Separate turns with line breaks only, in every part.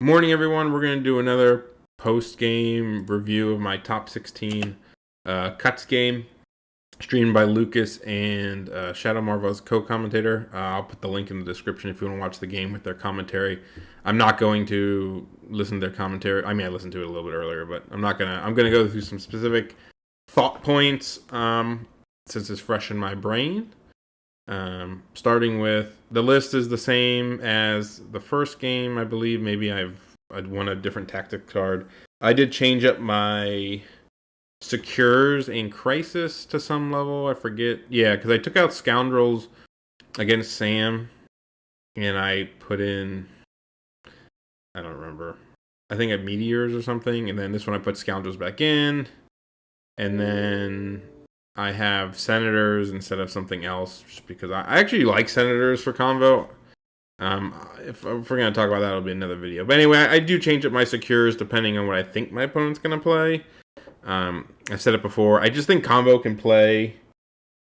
Morning, everyone. We're going to do another post-game review of my top 16 cuts game, streamed by Lucas and Shadow Marvel's co-commentator. I'll put the link in the description if you want to watch the game with their commentary. I'm not going to listen to their commentary. I mean, I listened to it a little bit earlier, but I'm not gonna. I'm gonna go through some specific thought points since it's fresh in my brain. Starting with the list is the same as the first game, I believe. Maybe I'd won a different tactic card. I did change up my secures and crisis to some level. I forget. Yeah, because I took out scoundrels against Sam, and I put in, I don't remember. I think at meteors or something, and then this one I put scoundrels back in, and then I have senators instead of something else, just because I actually like senators for convo. If we're going to talk about that, it'll be another video. But anyway, I do change up my secures depending on what I think my opponent's going to play. I said it before. I just think combo can play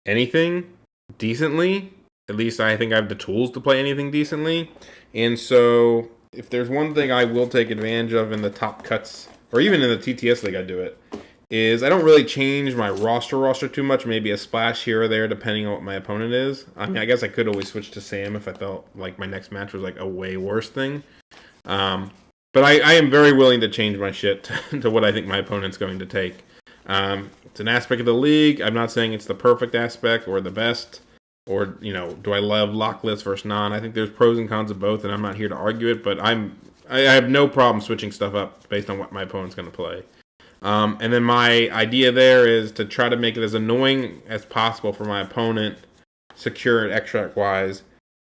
anything decently. At least I think I have the tools to play anything decently. And so if there's one thing I will take advantage of in the top cuts, or even in the TTS league I do it, is I don't really change my roster too much. Maybe a splash here or there depending on what my opponent is. I mean, I guess I could always switch to Sam if I felt like my next match was like a way worse thing. But I am very willing to change my shit to what I think my opponent's going to take. It's an aspect of the league. I'm not saying it's the perfect aspect or the best, or, you know, do I love lock list versus non? I think there's pros and cons of both, and I'm not here to argue it, but I have no problem switching stuff up based on what my opponent's going to play. And then my idea there is to try to make it as annoying as possible for my opponent, secure and extract wise.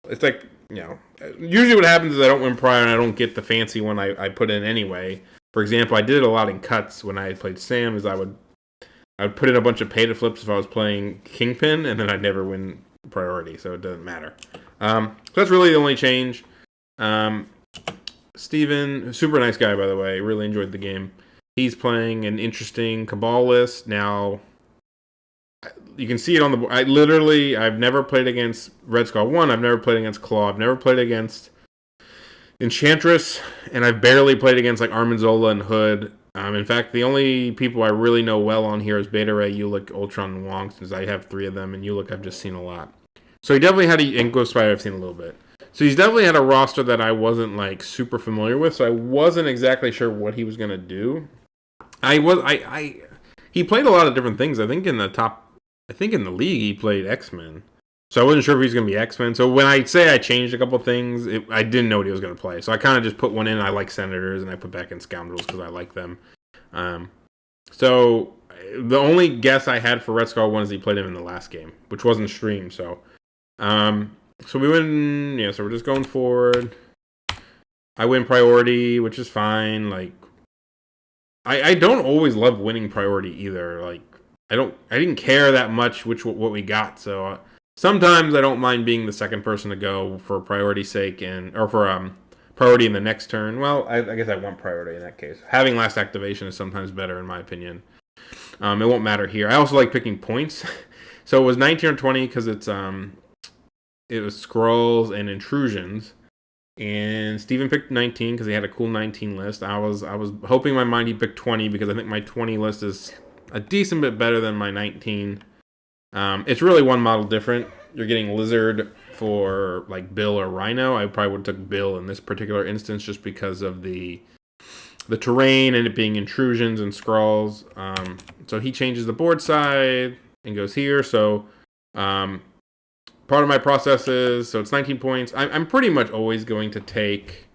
It's like, you know, usually what happens is I don't win prior and I don't get the fancy one I put in anyway. For example, I did it a lot in cuts when I played Sam, is I would put in a bunch of pay to flips if I was playing Kingpin, and then I'd never win priority, so it doesn't matter. So that's really the only change. Steven, super nice guy, by the way, really enjoyed the game. He's playing an interesting Cabal list. Now, you can see it on the board. I've never played against Red Skull 1. I've never played against Claw. I've never played against Enchantress. And I've barely played against like Armanzola and Hood. In fact, the only people I really know well on here is Beta Ray, Ulick, Ultron, and Wong, since I have 3 of them. And Ulick I've just seen a lot. So he definitely had and Ghost Spider I've seen a little bit. So he's definitely had a roster that I wasn't like super familiar with. So I wasn't exactly sure what he was going to do. He played a lot of different things. I think in the league he played X-Men. So I wasn't sure if he's going to be X-Men. So when I say I changed a couple things, I didn't know what he was going to play. So I kind of just put one in. I like Senators, and I put back in Scoundrels because I like them. So the only guess I had for Red Skull 1 is he played him in the last game, which wasn't streamed. So we win. Yeah, so we're just going forward. I win priority, which is fine. Like, I don't always love winning priority either. Like, I didn't care that much what we got. So sometimes I don't mind being the second person to go for priority's sake, or for priority in the next turn. Well, I guess I want priority in that case. Having last activation is sometimes better in my opinion. It won't matter here. I also like picking points. So it was 19 or 20 because it was scrolls and intrusions. And Steven picked 19 because he had a cool 19 list. I was hoping in my mind he picked 20 because I think my 20 list is a decent bit better than my 19. It's really one model different. You're getting Lizard for like Bill or Rhino. I probably would have took Bill in this particular instance just because of the terrain and it being intrusions and scrolls. So he changes the board side and goes here. So part of my process is, so it's 19 points. I'm pretty much always going to take,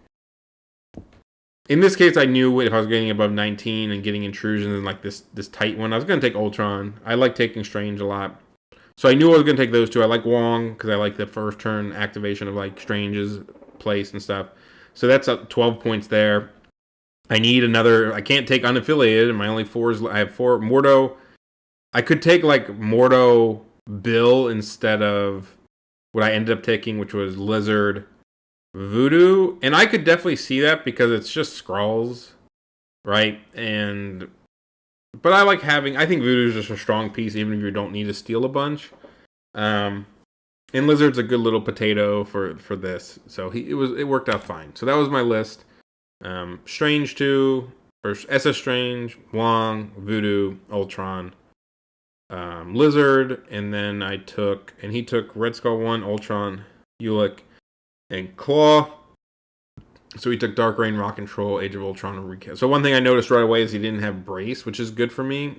in this case I knew if I was getting above 19 and getting intrusions and like this tight one, I was going to take Ultron. I like taking Strange a lot. So I knew I was going to take those two. I like Wong because I like the first turn activation of like Strange's place and stuff. So that's up 12 points there. I need another, I can't take unaffiliated, and my only 4 is, I have 4. Mordo, I could take like Mordo Bill instead of what I ended up taking, which was Lizard Voodoo. And I could definitely see that because it's just scrolls, right? But I like I think Voodoo is just a strong piece, even if you don't need to steal a bunch. And Lizard's a good little potato for this. So it worked out fine. So that was my list. Strange 2, or SS Strange, Wong, Voodoo, Ultron, Lizard, and then he took Red Skull 1, Ultron, Ulick, and Claw. So he took Dark Reign, Rock Control, Age of Ultron, and Recast. So one thing I noticed right away is he didn't have Brace, which is good for me.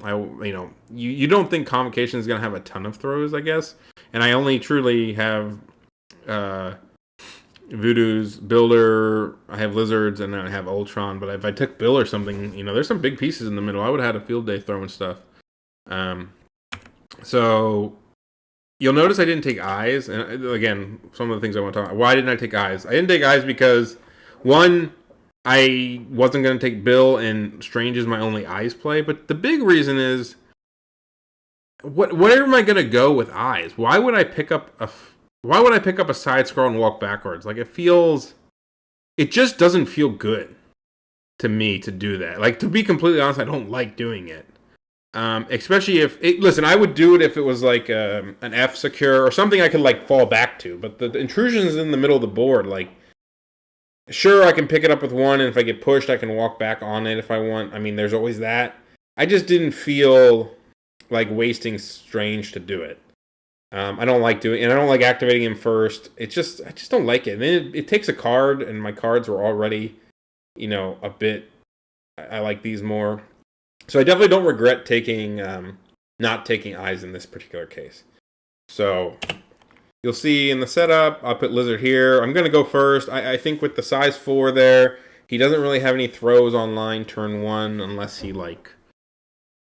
You don't think Convocation is going to have a ton of throws, I guess. And I only truly have Voodoo's Builder, I have Lizards, and I have Ultron. But if I took Bill or something, there's some big pieces in the middle. I would have had a field day throwing stuff. So you'll notice I didn't take Eyes. And again, some of the things I want to talk about. Why didn't I take Eyes? I didn't take Eyes because... One, I wasn't going to take Bill, and Strange is my only Eyes play. But the big reason is, where am I going to go with Eyes? Why would I pick up a side scroll and walk backwards? Like, it just doesn't feel good to me to do that. Like, to be completely honest, I don't like doing it. Especially listen, I would do it if it was like an F secure or something I could like fall back to. But the intrusions in the middle of the board, like. Sure, I can pick it up with one, and if I get pushed, I can walk back on it if I want. I mean, there's always that. I just didn't feel like wasting Strange to do it. I don't like doing, and I don't like activating him first. I just don't like it. And then it takes a card, and my cards were already, a bit. I like these more, so I definitely don't regret not taking Eyes in this particular case. So. You'll see in the setup, I'll put Lizard here. I'm going to go first. I think with the size 4 there, he doesn't really have any throws online turn 1 unless he, like,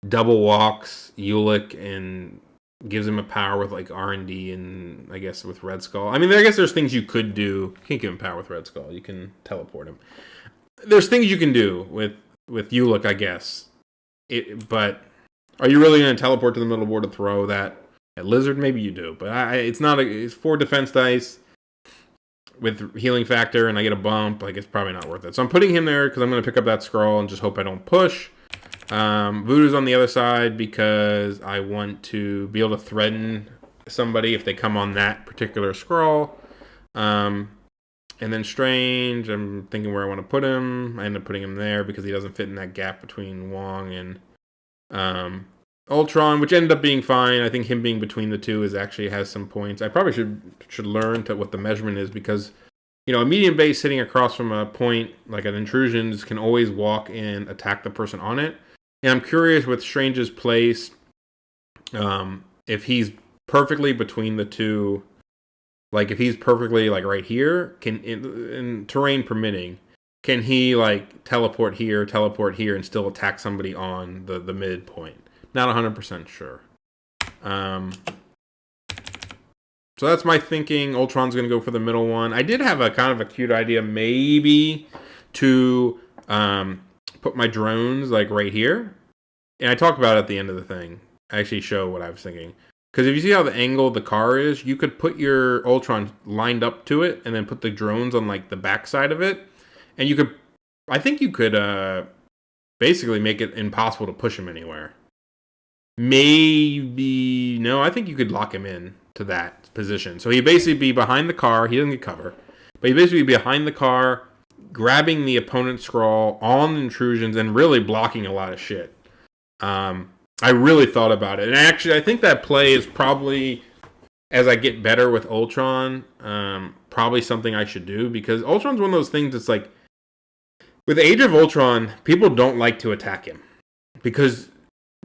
double walks Ulick and gives him a power with, like, R&D and, I guess, with Red Skull. I mean, I guess there's things you could do. You can't give him power with Red Skull. You can teleport him. There's things you can do with Ulick, I guess. But are you really going to teleport to the middle board to throw that? At Lizard, maybe you do, but it's 4 defense dice with healing factor, and I get a bump. Like, it's probably not worth it. So I'm putting him there because I'm going to pick up that scroll and just hope I don't push. Voodoo's on the other side because I want to be able to threaten somebody if they come on that particular scroll. And then Strange, I'm thinking where I want to put him. I end up putting him there because he doesn't fit in that gap between Wong and Ultron, which ended up being fine. I think him being between the two has some points. I probably should learn what the measurement is because, a medium base sitting across from a point like an intrusions can always walk and attack the person on it. And I'm curious with Strange's place, if he's perfectly between the two, like if he's perfectly like right here, in terrain permitting, can he like teleport here, and still attack somebody on the midpoint? Not 100% sure. So that's my thinking. Ultron's going to go for the middle one. I did have a kind of a cute idea, maybe, to put my drones like right here. And I talk about it at the end of the thing. I actually show what I was thinking. Because if you see how the angle of the car is, you could put your Ultron lined up to it and then put the drones on like the back side of it. And I think you could basically make it impossible to push him anywhere. Maybe no, I think you could lock him in to that position. So he'd basically be behind the car. He doesn't get cover, but he'd basically be behind the car, grabbing the opponent's scroll on intrusions and really blocking a lot of shit. I really thought about it, and actually, I think that play is probably, as I get better with Ultron, probably something I should do because Ultron's one of those things that's like, with Age of Ultron, people don't like to attack him because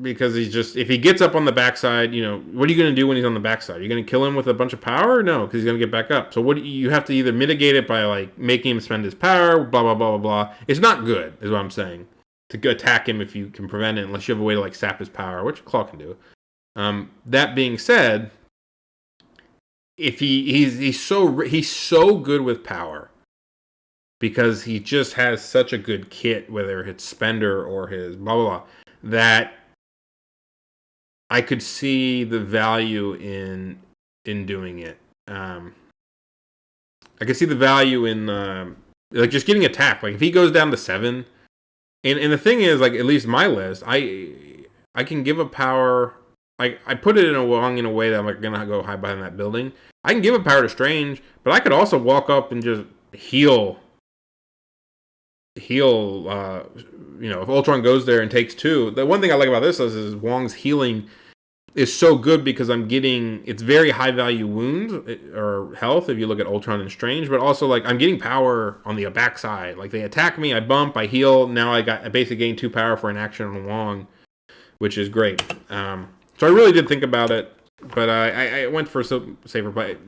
he's just, if he gets up on the backside, what are you going to do when he's on the backside? Are you going to kill him with a bunch of power? No, because he's going to get back up. So you have to either mitigate it by like making him spend his power, blah, blah, blah, blah, blah. It's not good, is what I'm saying, to attack him if you can prevent it, unless you have a way to like sap his power, which Claw can do. That being said, if he's so good with power, because he just has such a good kit, whether it's Spender or his blah, blah, blah, that I could see the value in doing it. I could see the value in like just getting attacked. Like if he goes down to 7, and the thing is, like at least my list, I can give a power. I put it in a way that I'm like gonna go hide behind that building. I can give a power to Strange, but I could also walk up and just heal heal. If Ultron goes there and takes 2, the one thing I like about this is Wong's healing is so good because it's very high value wounds or health if you look at Ultron and Strange, but also like I'm getting power on the backside. Like they attack me, I bump, I heal. Now I basically gain 2 power for an action on Wong, which is great. So I really did think about it, but I went for safer play.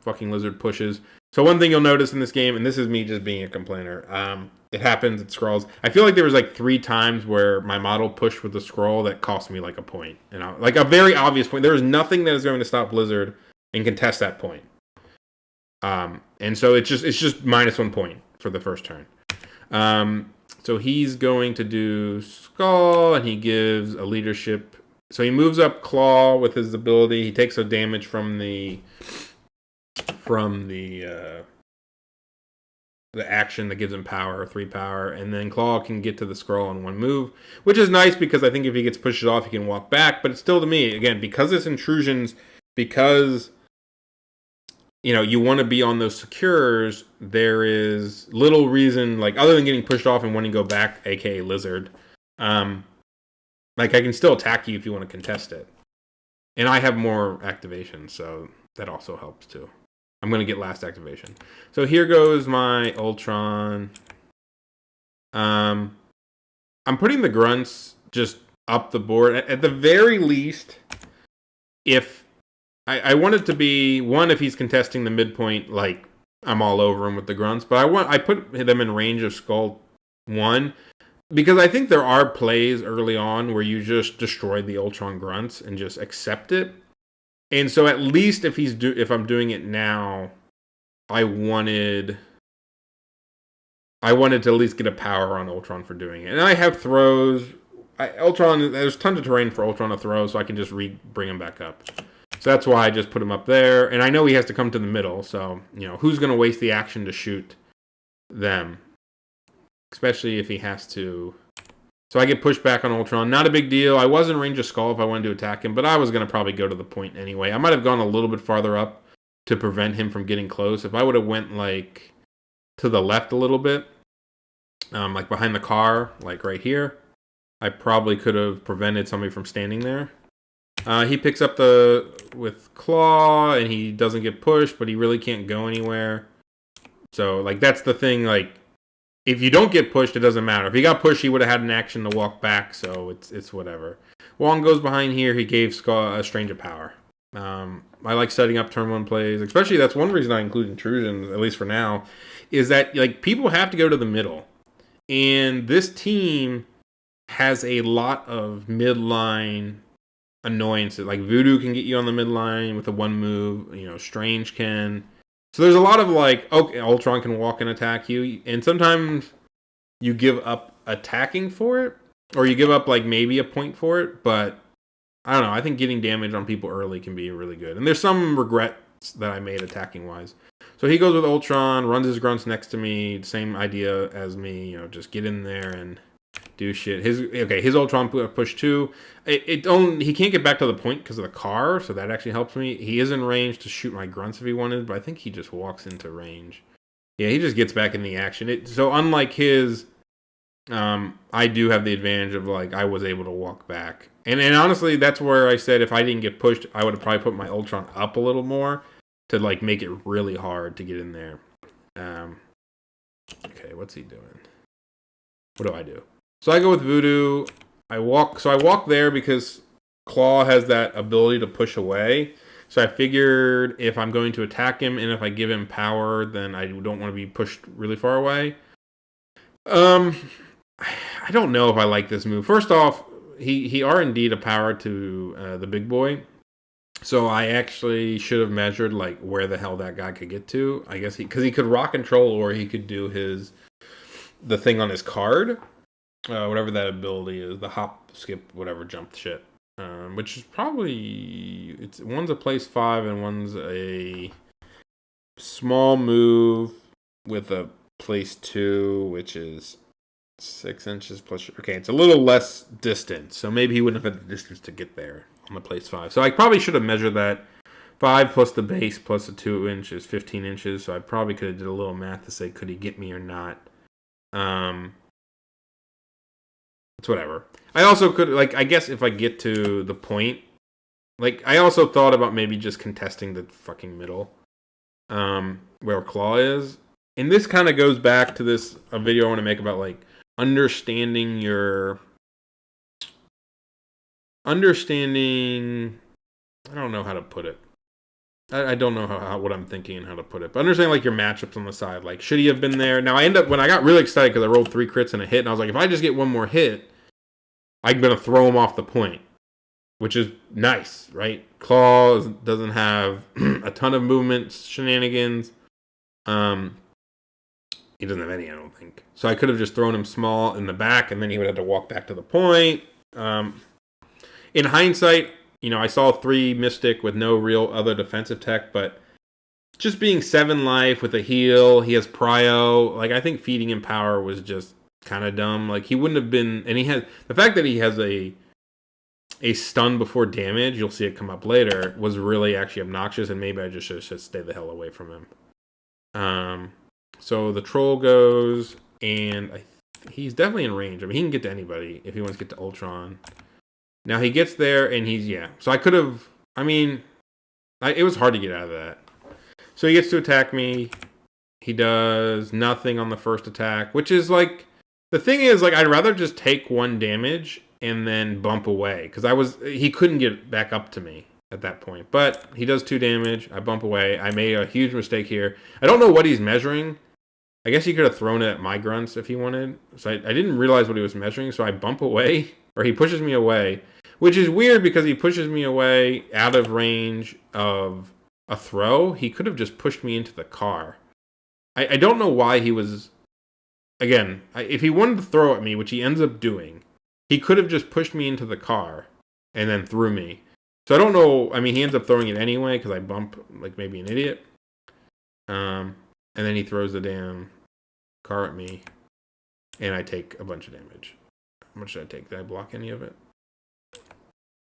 Fucking lizard pushes. So one thing you'll notice in this game, and this is me just being a complainer, it happens, it scrolls. I feel like there was like 3 times where my model pushed with the scroll that cost me like a point. Like a very obvious point. There is nothing that is going to stop Blizzard and contest that point. And so it's just -1 point for the first turn. So he's going to do Skull, and he gives a leadership. So he moves up Claw with his ability. He takes a damage from the action that gives him power, 3 power, and then Claw can get to the scroll in 1 move, which is nice because I think if he gets pushed off, he can walk back. But it's still, to me, again, because it's intrusions, because you want to be on those secures, there is little reason, like other than getting pushed off and wanting to go back, aka Lizard. Like I can still attack you if you want to contest it, and I have more activation, so that also helps too. I'm going to get last activation. So here goes my Ultron. I'm putting the grunts just up the board. At the very least, if I want it to be, one, if he's contesting the midpoint, like I'm all over him with the grunts. But I put them in range of Skull 1, because I think there are plays early on where you just destroy the Ultron grunts and just accept it. And so at least if I'm doing it now, I wanted to at least get a power on Ultron for doing it. And I have throws. Ultron, there's tons of terrain for Ultron to throw, so I can just bring him back up. So that's why I just put him up there. And I know he has to come to the middle, so who's going to waste the action to shoot them? Especially if he has to. So I get pushed back on Ultron. Not a big deal. I was in range of Skull if I wanted to attack him, but I was going to probably go to the point anyway. I might have gone a little bit farther up to prevent him from getting close. If I would have went like to the left a little bit, like behind the car, like right here, I probably could have prevented somebody from standing there. He picks up with Claw, and he doesn't get pushed, but he really can't go anywhere. So like that's the thing, like, if you don't get pushed, it doesn't matter. If he got pushed, he would have had an action to walk back, so it's whatever. Wong goes behind here. He gave Skull a Strange of Power. I like setting up turn 1 plays, especially that's one reason I include intrusions, at least for now, is that like people have to go to the middle. And this team has a lot of midline annoyances. Like Voodoo can get you on the midline with a 1 move. Strange can. So there's a lot of like, okay, Ultron can walk and attack you, and sometimes you give up attacking for it, or you give up like maybe a point for it, but I don't know. I think getting damage on people early can be really good. And there's some regrets that I made attacking wise. So he goes with Ultron, runs his grunts next to me, same idea as me, just get in there and do shit. His Ultron push 2. He can't get back to the point because of the car, so that actually helps me. He is in range to shoot my grunts if he wanted, but I think he just walks into range. Yeah, he just gets back in the action. So unlike his, I do have the advantage of like I was able to walk back. And honestly, that's where I said if I didn't get pushed, I would have probably put my Ultron up a little more to like make it really hard to get in there. Okay, what's he doing? What do I do? So I go with Voodoo. I walk there because Claw has that ability to push away. So I figured if I'm going to attack him and if I give him power, then I don't want to be pushed really far away. I don't know if I like this move. First off, he are indeed a power to the big boy. So I actually should have measured like where the hell that guy could get to. I guess because he could rock control, or he could do the thing on his card. Whatever that ability is, the hop, skip, whatever, jump shit. Which is probably, one's a place 5 and one's a small move with a place 2, which is 6 inches plus. Okay, it's a little less distance, so maybe he wouldn't have had the distance to get there on the place 5. So I probably should have measured that. 5 plus the base plus the 2 inches, 15 inches. So I probably could have did a little math to say, could he get me or not? It's whatever. I also could, like, I guess if I get to the point, like, I also thought about maybe just contesting the fucking middle, where Claw is. And this kind of goes back to this a video I want to make about, like, understanding. I don't know how to put it. I don't know what I'm thinking and how to put it. But understanding, like, your matchups on the side. Like, should he have been there? Now, when I got really excited because I rolled 3 crits and a hit, and I was like, if I just get one more hit, I'm going to throw him off the point. Which is nice, right? Claw doesn't have a ton of movement shenanigans. He doesn't have any, I don't think. So I could have just thrown him small in the back, and then he would have to walk back to the point. In hindsight, I saw 3 Mystic with no real other defensive tech, but just being 7 life with a heal, he has prio. Like, I think feeding him power was just kind of dumb. Like, he wouldn't have been, and he has the fact that he has a stun before damage, you'll see it come up later, was really actually obnoxious, and maybe I just should stay the hell away from him. So the troll goes, and he's definitely in range. I mean, he can get to anybody if he wants to get to Ultron. Now he gets there, and so I could have, it was hard to get out of that. So he gets to attack me. He does nothing on the first attack, which is like, the thing is, like, I'd rather just take 1 damage and then bump away, because he couldn't get back up to me at that point. But he does 2 damage. I bump away. I made a huge mistake here. I don't know what he's measuring. I guess he could have thrown it at my grunts if he wanted. So I didn't realize what he was measuring, so I bump away, or he pushes me away, which is weird because he pushes me away out of range of a throw. He could have just pushed me into the car. I don't know why he was... Again, if he wanted to throw at me, which he ends up doing, he could have just pushed me into the car and then threw me. So I don't know. I mean, he ends up throwing it anyway because I bump like maybe an idiot. And then he throws the damn car at me, and I take a bunch of damage. How much did I take? Did I block any of it?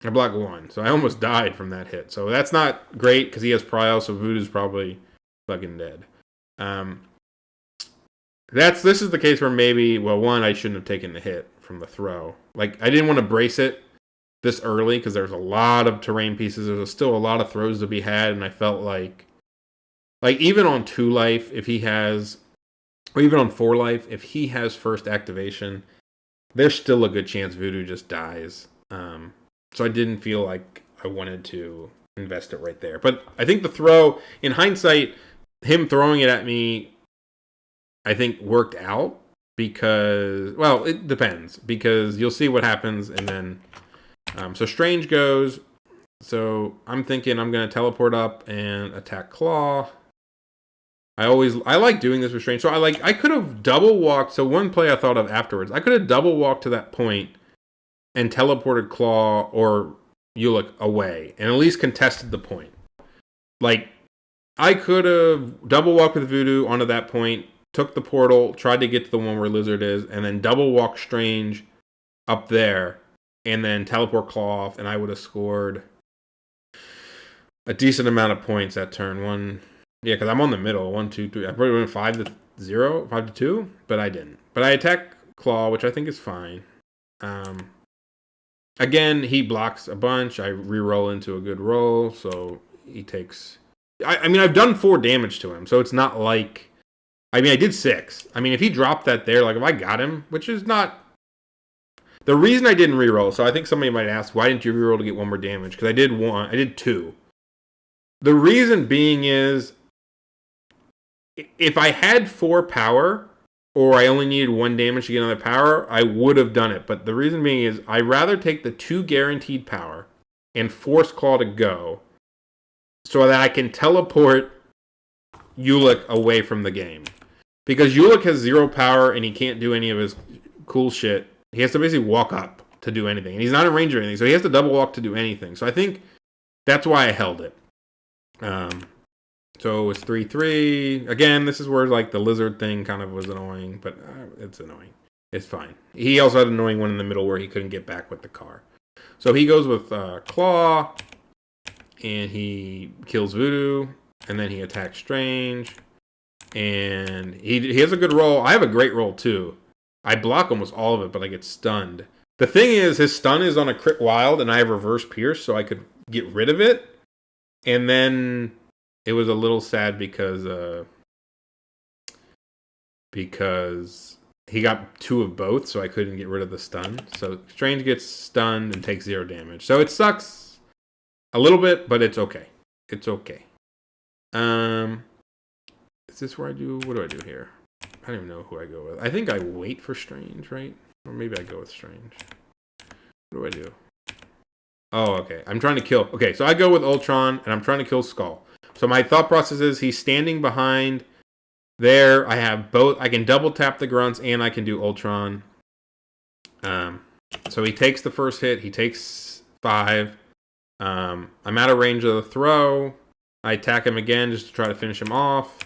I blocked 1, so I almost died from that hit. So that's not great because he has prio, so Voodoo's probably fucking dead. This is the case where maybe, well, 1, I shouldn't have taken the hit from the throw. Like, I didn't want to brace it this early because there's a lot of terrain pieces. There's still a lot of throws to be had, and I felt like even on 2 life, if he has, or even on 4 life, if he has first activation, there's still a good chance Voodoo just dies. So I didn't feel like I wanted to invest it right there. But I think the throw, in hindsight, him throwing it at me, I think worked out because, well, it depends, because you'll see what happens, and then, so Strange goes, so I'm thinking I'm going to teleport up and attack Claw. I like doing this with Strange, so I could have double walked, so one play I thought of afterwards, I could have double walked to that point and teleported Claw or Ulick away, and at least contested the point. Like, I could have double walked with Voodoo onto that point, took the portal, tried to get to the one where Lizard is, and then double walk Strange up there, and then teleport Claw off, and I would have scored a decent amount of points that turn. Yeah, because I'm on the middle. 1, 2, 3. I probably went 5-0, 5-2, but I didn't. But I attack Claw, which I think is fine. Again, he blocks a bunch. I re-roll into a good roll, so he takes... I mean, I've done 4 damage to him, so it's not like... I mean, I did 6. I mean, if he dropped that there, like, if I got him, which is not... The reason I didn't re-roll, so I think somebody might ask, why didn't you re-roll to get 1 more damage? Because I did 2. The reason being is, if I had 4 power, or I only needed 1 damage to get another power, I would have done it. But the reason being is, I'd rather take the 2 guaranteed power and force Claw to go, so that I can teleport Ulick away from the game. Because Ulick has 0 power, and he can't do any of his cool shit. He has to basically walk up to do anything. And he's not in range or anything, so he has to double walk to do anything. So I think that's why I held it. So it's 3-3. Again, this is where like the Lizard thing kind of was annoying, but it's annoying. It's fine. He also had an annoying one in the middle where he couldn't get back with the car. So he goes with Claw, and he kills Voodoo, and then he attacks Strange, And he has a good roll. I have a great roll too. I block almost all of it, but I get stunned. The thing is, his stun is on a crit wild, and I have reverse pierce, so I could get rid of it. And then it was a little sad because he got 2 of both, so I couldn't get rid of the stun. So Strange gets stunned and takes 0 damage. So it sucks a little bit, but it's okay. It's okay. Is this where I do? What do I do here? I don't even know who I go with. I think I wait for Strange, right? Or maybe I go with Strange. What do I do? Oh, okay. I'm trying to kill. Okay, so I go with Ultron, and I'm trying to kill Skull. So my thought process is he's standing behind there. I have both. I can double tap the grunts, and I can do Ultron. So he takes the first hit. He takes 5. I'm out of range of the throw. I attack him again just to try to finish him off.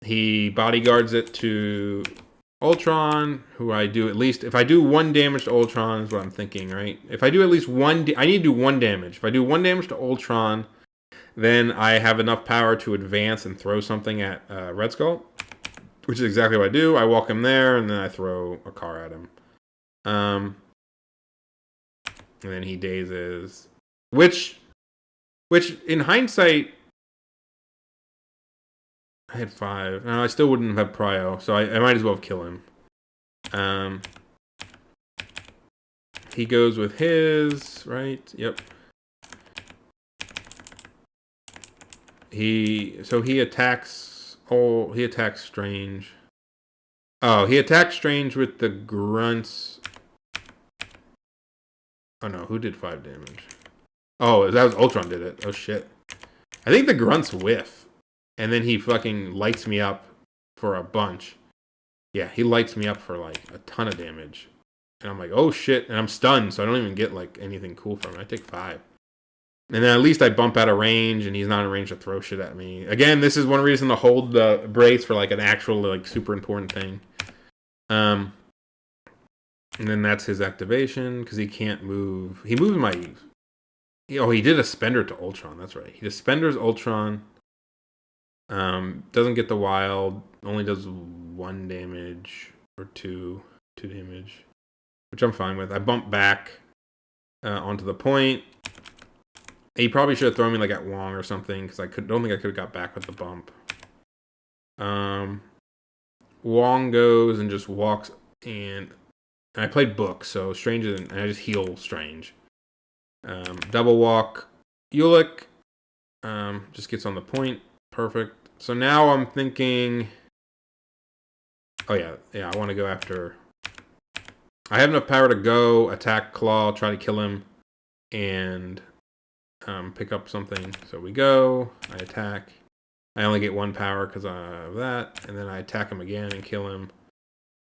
He bodyguards it to Ultron, who I do at least... If I do 1 damage to Ultron is what I'm thinking, right? If I do at least 1... I need to do 1 damage. If I do 1 damage to Ultron, then I have enough power to advance and throw something at Red Skull, which is exactly what I do. I walk him there, and then I throw a car at him. And then he dazes. Which in hindsight... I had 5. No, I still wouldn't have prio, so I might as well kill him. He goes with his, right? Yep. He attacks. Oh, he attacks Strange. Oh, he attacks Strange with the grunts. Oh no, who did 5 damage? Oh, that was Ultron did it. Oh shit. I think the grunts whiff. And then he fucking lights me up for a bunch. Yeah, he lights me up for like a ton of damage. And I'm like, oh shit. And I'm stunned, so I don't even get like anything cool from it. I take 5. And then at least I bump out of range, and he's not in range to throw shit at me. Again, this is one reason to hold the brace for like an actual like super important thing. And then that's his activation, because he can't move. He moves my... Oh, he did a spender to Ultron. That's right. He suspenders Ultron. Doesn't get the wild, only does 1 damage or 2 damage, which I'm fine with. I bump back onto the point. He probably should have thrown me like at Wong or something, because don't think I could have got back with the bump. Wong goes and just walks, and I played Book, so Strange isn't, and I just heal Strange. Double walk Ulick, just gets on the point. Perfect. So now I'm thinking... Oh, yeah, I want to go after... I have enough power to go, attack Claw, try to kill him, and pick up something. So we go, I attack. I only get 1 power because of that, and then I attack him again and kill him.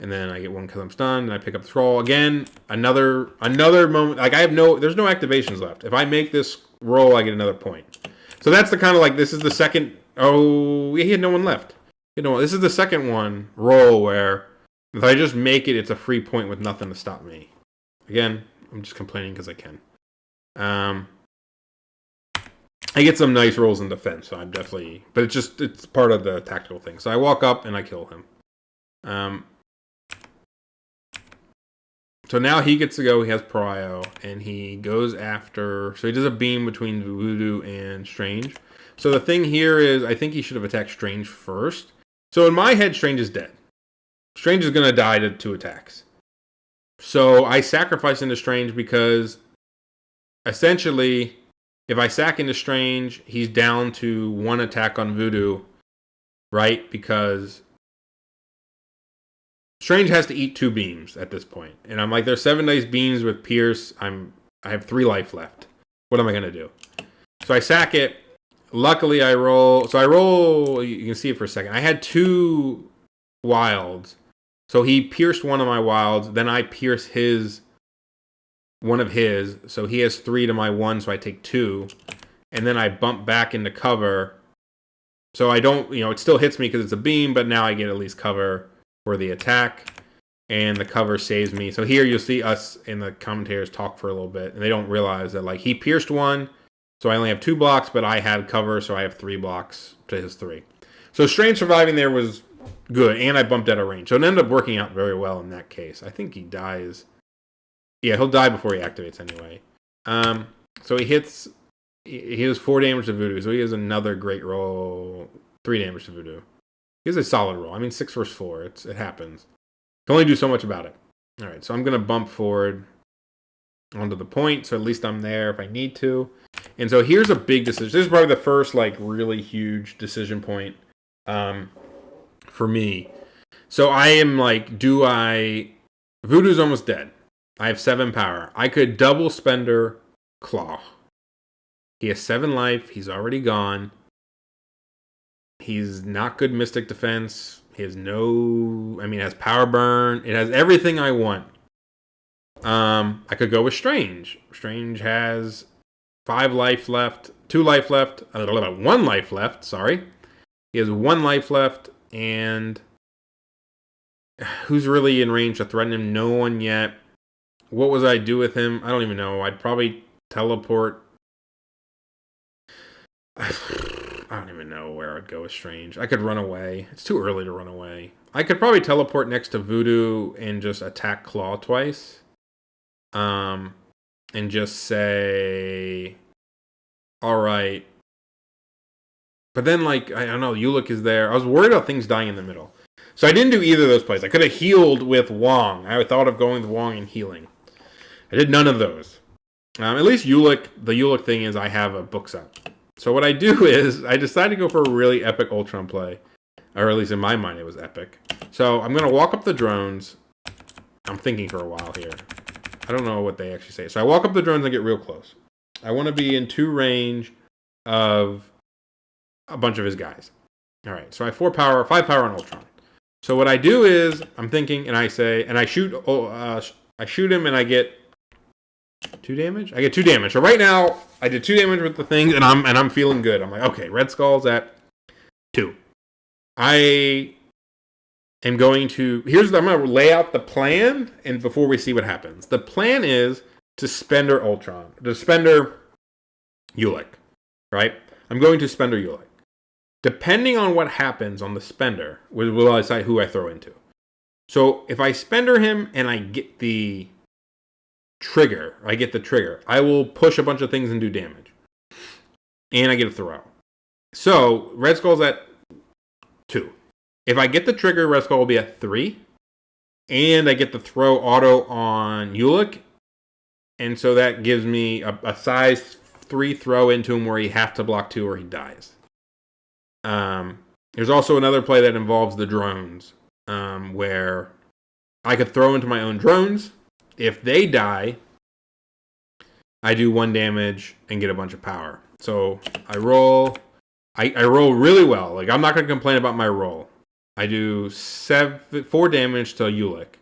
And then I get 1 because I'm stunned, and I pick up the scroll. Again, another moment. Like, there's no activations left. If I make this roll, I get another point. So that's the kind of like, this is the second... Oh, he had no one left. This is the second one roll where if I just make it, it's a free point with nothing to stop me. Again, I'm just complaining because I can. I get some nice rolls in defense, so I'm definitely... But it's part of the tactical thing. So I walk up and I kill him. So now he gets to go. He has prio, and he goes after... So he does a beam between Voodoo and Strange. So the thing here is, I think he should have attacked Strange first. So in my head, Strange is dead. Strange is going to die to 2 attacks. So I sacrifice into Strange because, essentially, if I sack into Strange, he's down to 1 attack on Voodoo, right? Because Strange has to eat 2 beams at this point. And I'm like, there's 7 dice beams with Pierce. I have 3 life left. What am I going to do? So I sack it. Luckily, I roll... So I roll... You can see it for a second. I had 2 wilds. So he pierced 1 of my wilds. Then I pierce one of his. So he has 3 to my 1, so I take 2. And then I bump back into cover. So I don't... it still hits me because it's a beam, but now I get at least cover for the attack. And the cover saves me. So here you'll see us and the commentators talk for a little bit. And they don't realize that, like, he pierced 1... So I only have 2 blocks, but I had cover, so I have 3 blocks to his 3. So Strange surviving there was good, and I bumped out of range. So it ended up working out very well in that case. I think he dies. Yeah, he'll die before he activates anyway. So he hits. He has 4 damage to Voodoo, so he has another great roll. 3 damage to Voodoo. He has a solid roll. I mean, 6 versus 4. It happens. Can only do so much about it. All right, so I'm gonna bump forward onto the point, so at least I'm there if I need to. And so here's a big decision. This is probably the first like really huge decision point for me. So I am like, Voodoo's almost dead. I have 7 power. I could double Spender Claw. He has 7 life. He's already gone. He's not good Mystic Defense. He has it has Power Burn. It has everything I want. I could go with Strange. Strange has 5 life left. 2 life left. 1 life left, sorry. He has 1 life left, and who's really in range to threaten him? No one yet. What would I do with him? I don't even know. I'd probably teleport. I don't even know where I'd go with Strange. I could run away. It's too early to run away. I could probably teleport next to Voodoo and just attack Claw twice. And just say, all right. But then, like, I don't know, Ulick is there. I was worried about things dying in the middle. So I didn't do either of those plays. I could have healed with Wong. I thought of going with Wong and healing. I did none of those. At least Ulick, the Ulick thing is I have a book set. So what I do is I decided to go for a really epic Ultron play. Or at least in my mind it was epic. So I'm going to walk up the drones. I'm thinking for a while here. I don't know what they actually say. So I walk up the drones and get real close. I want to be in 2 range of a bunch of his guys. All right, so I have 5 power on Ultron. So what I do is I'm thinking, and I say, and I shoot him, and I get 2 damage. I get 2 damage. So right now I did 2 damage with the things, and I'm feeling good. I'm like, okay, Red Skull's at 2. I am going to. I'm going to lay out the plan, and before we see what happens, the plan is to Spender Ultron, to Spender Ulick, right? I'm going to Spender Ulick. Depending on what happens on the Spender, will decide who I throw into. So if I Spender him and I get the trigger, I will push a bunch of things and do damage. And I get a throw. So Red Skull's at 2. If I get the trigger, Red Skull will be at 3. And I get the throw auto on Ulick. And so that gives me a size 3 throw into him where he has to block 2 or he dies. There's also another play that involves the drones, where I could throw into my own drones. If they die, I do 1 damage and get a bunch of power. So I roll. I roll really well. Like, I'm not going to complain about my roll. I do 4 damage to Ulick,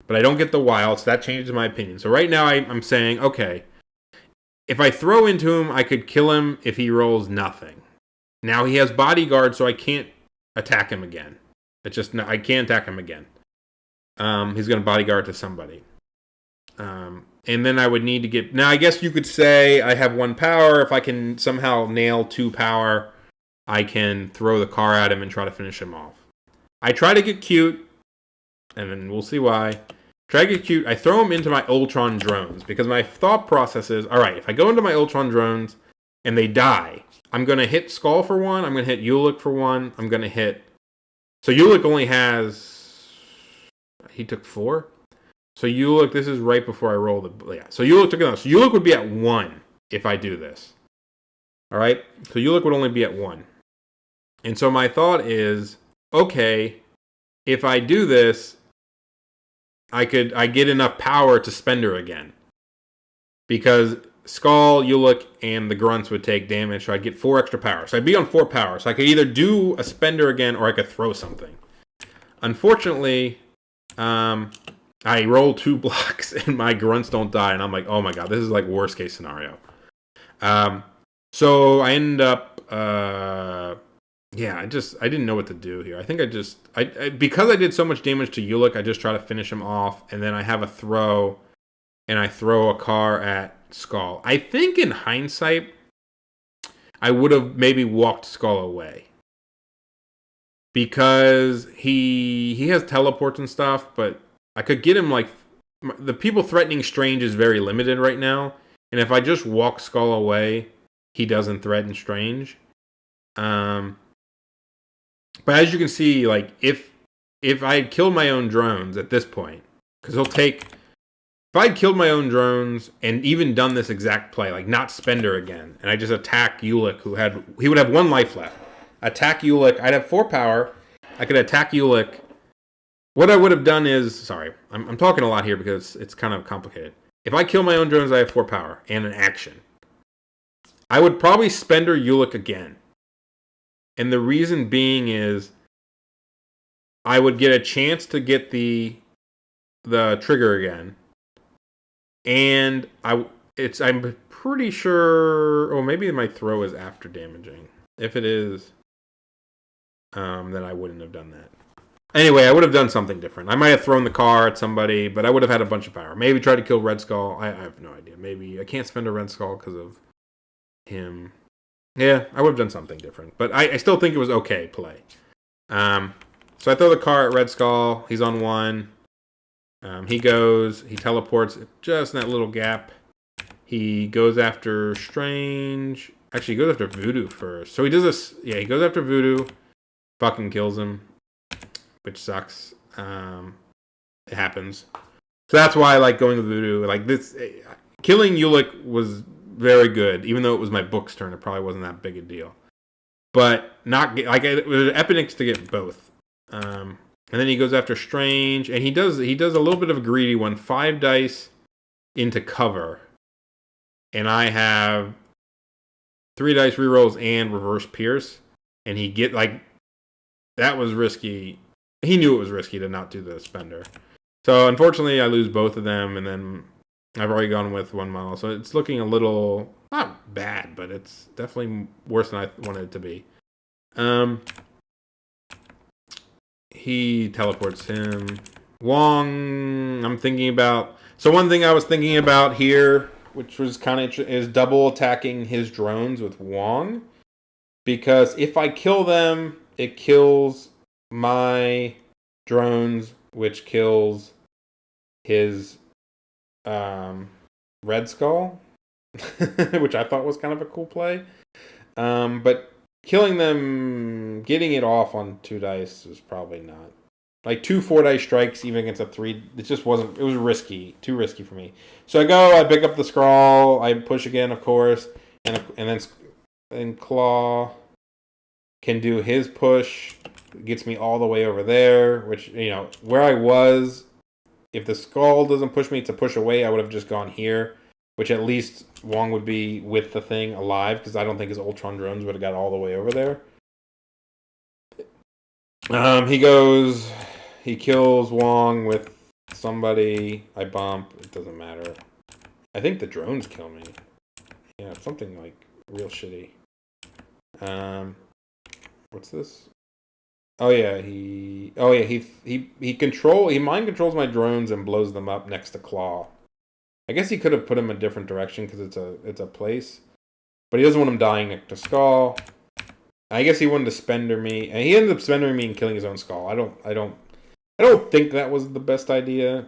but I don't get the wild, so that changes my opinion. So right now I'm saying, okay, if I throw into him, I could kill him if he rolls nothing. Now he has bodyguard, so I can't attack him again. I can't attack him again. He's going to bodyguard to somebody. And then I would need to get. Now I guess you could say I have 1 power. If I can somehow nail 2 power, I can throw the car at him and try to finish him off. I try to get cute, and then we'll see why. Try to get cute. I throw him into my Ultron drones because my thought process is, all right, if I go into my Ultron drones and they die, I'm going to hit Skull for 1. I'm going to hit Ulick for 1. I'm going to hit. So Ulick only has. He took 4. So Ulick, this is right before I roll the. Yeah. So Ulick took another. So Ulick would be at 1 if I do this. All right. So Ulick would only be at 1. And so my thought is, okay, if I do this, I get enough power to Spender again. Because Skull, Ulick, and the Grunts would take damage, so I'd get 4 extra power. So I'd be on 4 power. So I could either do a Spender again, or I could throw something. Unfortunately, I roll 2 blocks, and my Grunts don't die, and I'm like, oh my god, this is like worst case scenario. So I end up, I didn't know what to do here. I think because I did so much damage to Ulick, I just try to finish him off, and then I have a throw, and I throw a car at Skull. I think in hindsight, I would have maybe walked Skull away. because he has teleports and stuff, but I could get him like the people threatening Strange is very limited right now, and if I just walk Skull away, he doesn't threaten Strange. But as you can see, like if I had killed my own drones at this point, because he'll take. If I had killed my own drones and even done this exact play, like not Spender again, and I just attack Ulick, he would have 1 life left. Attack Ulick, I'd have 4 power. I could attack Ulick. What I would have done is, sorry, I'm talking a lot here because it's kind of complicated. If I kill my own drones, I have 4 power and an action. I would probably Spender Ulick again. And the reason being is I would get a chance to get the trigger again. And I'm pretty sure, or maybe my throw is after damaging. If it is, then I wouldn't have done that. Anyway, I would have done something different. I might have thrown the car at somebody, but I would have had a bunch of power. Maybe try to kill Red Skull. I have no idea. Maybe I can't spend a Red Skull because of him. Yeah, I would have done something different. But I still think it was okay play. So I throw the car at Red Skull. He's on 1. He teleports just in that little gap. He goes after Strange. Actually, he goes after Voodoo first. So he does this. Yeah, he goes after Voodoo. Fucking kills him, which sucks. It happens. So that's why I like going with Voodoo. Like this, killing Ulick was very good. Even though it was my book's turn, it probably wasn't that big a deal. But not like it was Epinix to get both. And then he goes after Strange, and he does a little bit of a greedy one. 5 dice into cover, and I have 3 dice rerolls and reverse pierce, and he that was risky. He knew it was risky to not do the Spender. So unfortunately, I lose both of them, and then I've already gone with 1 model. So it's looking a little not bad, but it's definitely worse than I wanted it to be. He teleports him. Wong, I'm thinking about. So one thing I was thinking about here, which was kind of is double attacking his drones with Wong, because if I kill them, it kills my drones, which kills his Red Skull, which I thought was kind of a cool play. But killing them, getting it off on 2 dice was probably not. Like 2 4-dice strikes, even against a 3, it just wasn't. It was risky, too risky for me. So I pick up the Scrawl, I push again, of course, and Claw can do his push, gets me all the way over there. Which where I was, if the Skull doesn't push me to push away, I would have just gone here. Which at least Wong would be with the thing alive, because I don't think his Ultron drones would have got all the way over there. He kills Wong with somebody. I bump. It doesn't matter. I think the drones kill me. Yeah, something like real shitty. What's this? He mind controls my drones and blows them up next to Claw. I guess he could have put him a different direction because it's a place, but he doesn't want him dying next to Skull. I guess he wanted to Spender me, and he ended up Spendering me and killing his own Skull. I don't think that was the best idea.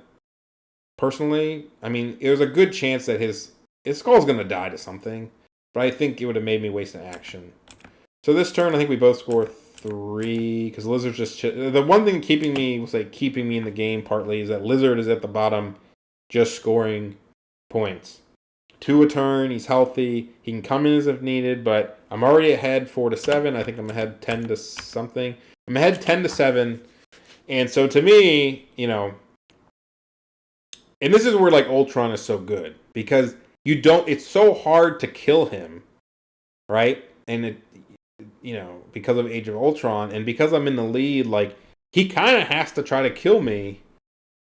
Personally, I mean, it was a good chance that his Skull's gonna die to something, but I think it would have made me waste an action. So this turn, I think we both score 3 because Lizard's just the one thing keeping me in the game partly is that Lizard is at the bottom, just scoring points. 2 a turn, he's healthy, he can come in as if needed, but I'm already ahead 4-7. I think I'm ahead 10 to something. I'm ahead 10-7, and so to me, and this is where Ultron is so good, because it's so hard to kill him, right? And because of Age of Ultron, and because I'm in the lead, he kind of has to try to kill me.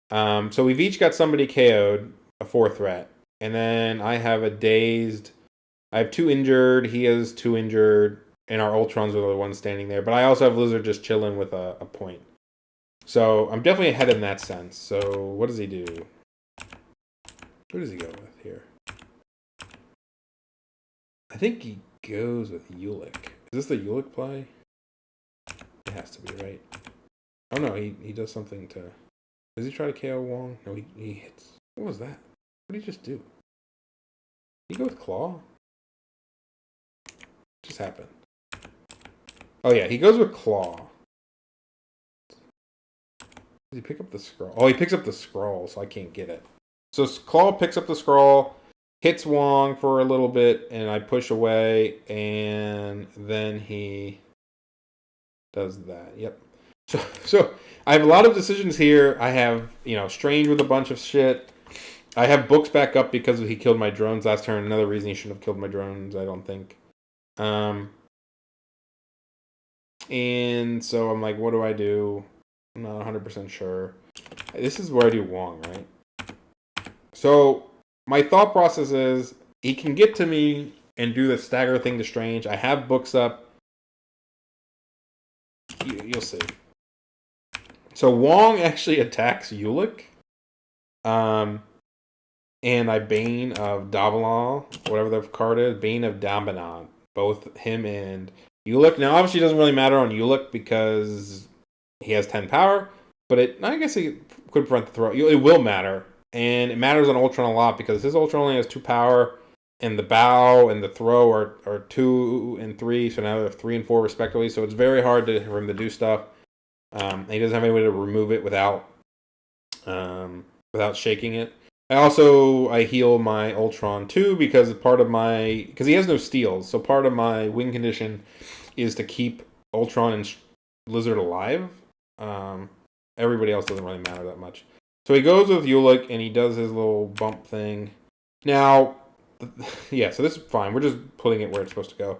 So we've each got somebody KO'd, a 4 threat. And then I have I have 2 injured, he has 2 injured, and our Ultrons are the ones standing there. But I also have Lizard just chilling with a point. So I'm definitely ahead in that sense. So what does he do? What does he go with here? I think he goes with Ulick. Is this the Ulick play? It has to be, right? Oh no, he does something to... Does he try to KO Wong? No, he hits... What was that? What did he just do? Did he go with Claw? What just happened? Oh yeah, he goes with Claw. Does he pick up the scroll? Oh, he picks up the scroll, so I can't get it. So Claw picks up the scroll, hits Wong for a little bit, and I push away, and then he does that. Yep. So I have a lot of decisions here. I have, Strange with a bunch of shit. I have books back up because he killed my drones last turn. Another reason he shouldn't have killed my drones, I don't think. And so I'm like, what do I do? I'm not 100% sure. This is where I do Wong, right? So my thought process is he can get to me and do the stagger thing to Strange. I have books up. You'll see. So Wong actually attacks Ulick. And I Bane of Davalon, whatever the card is, Bane of Dambanon. Both him and Ulick. Now, obviously, it doesn't really matter on Ulick because he has 10 power, but I guess he could prevent the throw. It will matter, and it matters on Ultron a lot because his Ultron only has 2 power, and the bow and the throw are 2 and 3, so now they're 3 and 4 respectively. So it's very hard for him to do stuff. And he doesn't have any way to remove it without shaking it. I heal my Ultron too because he has no steals. So part of my win condition is to keep Ultron and Lizard alive. Everybody else doesn't really matter that much. So he goes with Ulick and he does his little bump thing. Now, yeah, so this is fine. We're just putting it where it's supposed to go.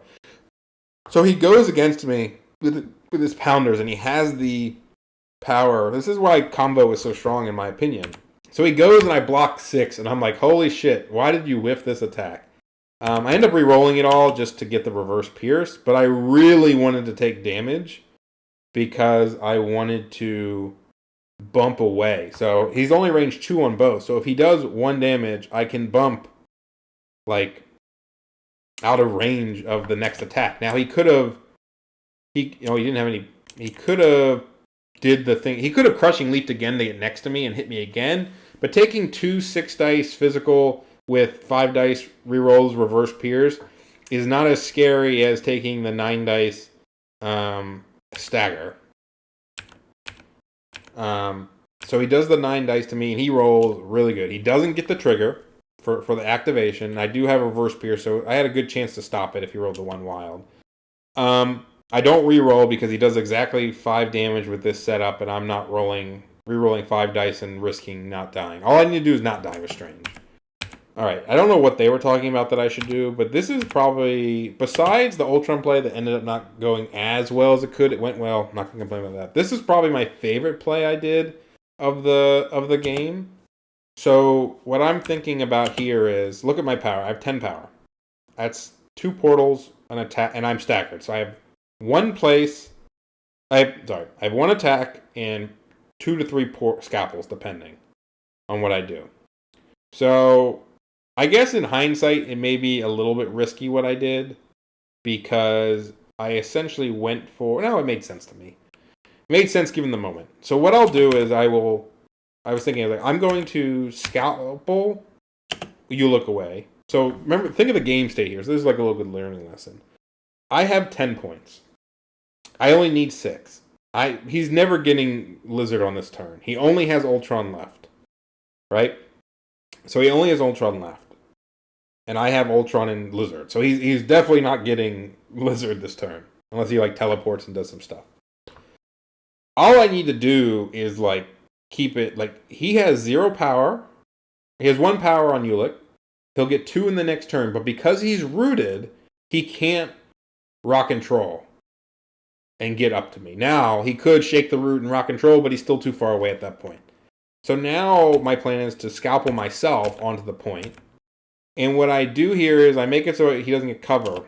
So he goes against me with his pounders, and he has the power. This is why combo is so strong, in my opinion. So he goes, and I block 6, and I'm like, holy shit, why did you whiff this attack? I end up re-rolling it all just to get the reverse pierce, but I really wanted to take damage because I wanted to bump away. So he's only range 2 on both. So if he does 1 damage, I can bump, out of range of the next attack. Now he could have... he didn't have any... He could have did the thing... He could have crushing leaped again to get next to me and hit me again. But taking 2 6 dice physical with 5 dice rerolls reverse pierce is not as scary as taking the 9 dice stagger. So he does the 9 dice to me, and he rolls really good. He doesn't get the trigger for the activation. I do have reverse pierce, so I had a good chance to stop it if he rolled the 1 wild. I don't re-roll because he does exactly 5 damage with this setup, and I'm not re-rolling 5 dice and risking not dying. All I need to do is not die with Strange. Alright, I don't know what they were talking about that I should do, but this is probably, besides the Ultron play that ended up not going as well as it could, it went well, I'm not going to complain about that. This is probably my favorite play I did of the game. So what I'm thinking about here is, look at my power. I have 10 power. That's 2 portals, an attack, and I'm staggered. So I have 1 place. I have 1 attack and 2 to 3 scalpels, depending on what I do. So I guess in hindsight, it may be a little bit risky what I did because I essentially went for... No, it made sense to me. It made sense given the moment. So what I'll do is I was thinking, I'm going to scalpel, you look away. So remember, think of the game state here. So this is like a little good learning lesson. I have 10 points. I only need 6. He's never getting Lizard on this turn. He only has Ultron left. Right? So he only has Ultron left. And I have Ultron and Lizard. So he's definitely not getting Lizard this turn. Unless he teleports and does some stuff. All I need to do is keep it, he has 0 power. He has 1 power on Ulick. He'll get 2 in the next turn, but because he's rooted, he can't rock and troll and get up to me. Now, he could shake the root and rock and troll, but he's still too far away at that point. So now my plan is to scalpel myself onto the point. And what I do here is I make it so he doesn't get cover.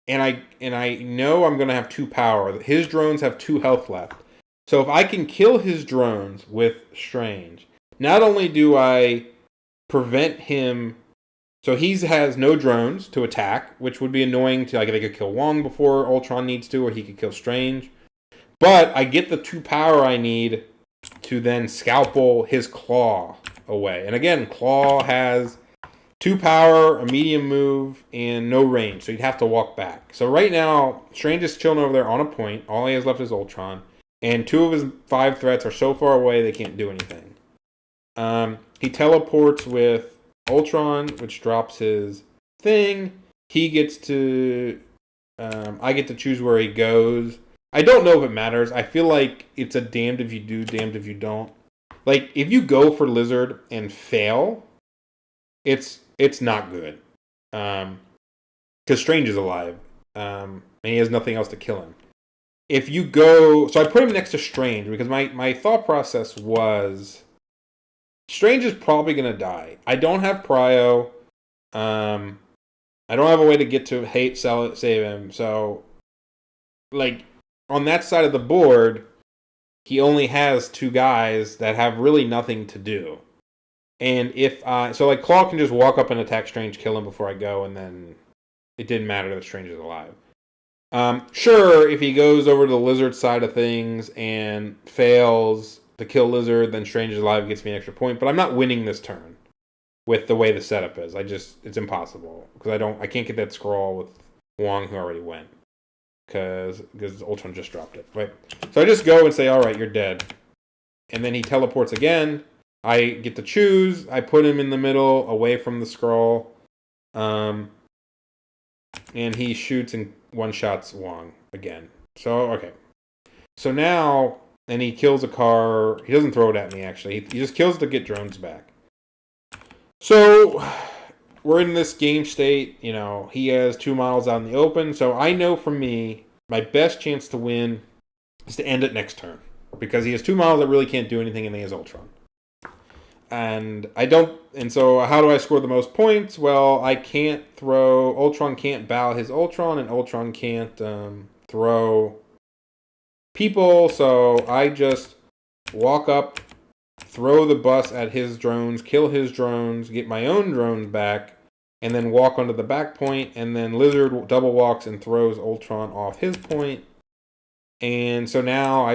And I know I'm going to have 2 power. His drones have 2 health left. So if I can kill his drones with Strange, not only do I prevent him... So he has no drones to attack, which would be annoying to... they could kill Wong before Ultron needs to, or he could kill Strange. But I get the 2 power I need to then scalpel his claw away. And again, claw has 2 power, a medium move, and no range, so he'd have to walk back. So right now, Strange is chilling over there on a point. All he has left is Ultron, and 2 of his 5 threats are so far away they can't do anything. He teleports with Ultron, which drops his thing. He gets to... I get to choose where he goes. I don't know if it matters. I feel like it's a damned if you do, damned if you don't. Like, if you go for Lizard and fail, it's not good. Because Strange is alive. And he has nothing else to kill him. If you go... So I put him next to Strange because my thought process was... Strange is probably going to die. I don't have Prio. I don't have a way to get to save him. So, like, on that side of the board, he only has 2 guys that have really nothing to do. And if so, like, Claw can just walk up and attack Strange, kill him before I go, and then it didn't matter that Strange is alive. Sure, if he goes over to the Lizard side of things and fails to kill Lizard, then Strange is alive, gets me an extra point. But I'm not winning this turn with the way the setup is. It's impossible because I can't get that scroll with Wong, who already went because Ultron just dropped it. Right. So I just go and say, all right, you're dead, and then he teleports again. I get to choose. I put him in the middle, away from the scroll, and he shoots and one-shots Wong again. So, okay. So now, and he kills a car. He doesn't throw it at me, actually. He just kills to get drones back. So, we're in this game state. You know, he has 2 models out in the open. So, I know for me, my best chance to win is to end it next turn. Because he has 2 models that really can't do anything, and he has Ultron. And so how do I score the most points? Well, Ultron can't bow his Ultron, and Ultron can't throw people, so I just walk up, throw the bus at his drones, kill his drones, get my own drones back, and then walk onto the back point, and then Lizard double walks and throws Ultron off his point. And so now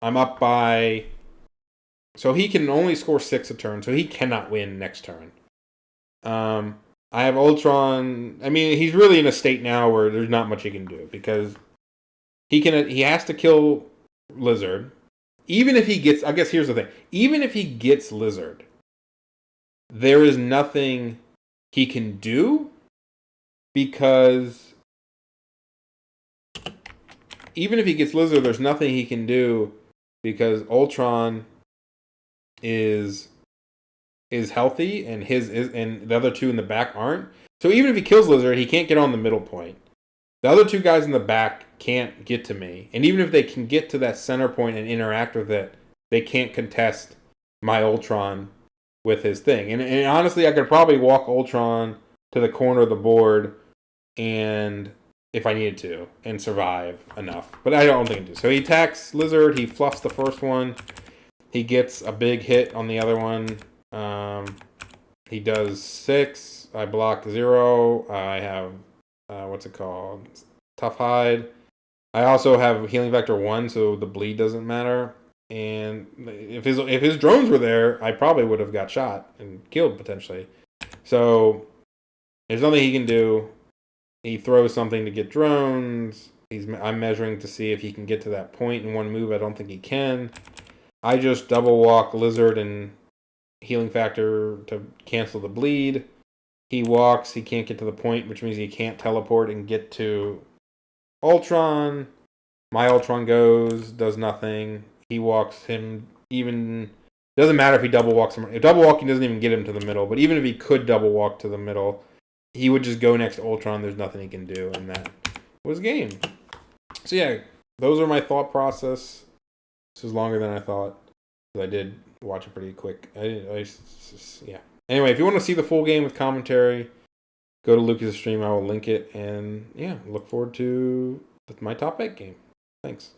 I'm up by... So he can only score 6 a turn, so he cannot win next turn. I have Ultron. I mean, he's really in a state now where there's not much he can do because he has to kill Lizard. Even if he gets, I guess here's the thing. Even if he gets Lizard, there is nothing he can do because even if he gets Lizard, there's nothing he can do because Ultron is healthy and and the other 2 in the back aren't. So even if he kills Lizard, he can't get on the middle point. The other 2 guys in the back can't get to me. And even if they can get to that center point and interact with it, they can't contest my Ultron with his thing. And honestly, I could probably walk Ultron to the corner of the board and if I needed to and survive enough. But I don't think I do. So he attacks Lizard, he fluffs the first one. He gets a big hit on the other one. He does 6. I block 0. I have, what's it called? Tough Hide. I also have Healing Factor 1, so the bleed doesn't matter. And if his drones were there, I probably would have got shot and killed, potentially. So, there's nothing he can do. He throws something to get drones. I'm measuring to see if he can get to that point in one move. I don't think he can. I just double walk Lizard and Healing Factor to cancel the bleed. He walks, he can't get to the point, which means he can't teleport and get to Ultron. My Ultron goes, does nothing. He walks him even... Doesn't matter if he double walks him. If double walking doesn't even get him to the middle, but even if he could double walk to the middle, he would just go next to Ultron. There's nothing he can do, and that was game. So yeah, those are my thought process. This was longer than I thought. I did watch it pretty quick. Yeah. Anyway, if you want to see the full game with commentary, go to Lucas' stream. I will link it. And yeah, look forward to my top 8 game. Thanks.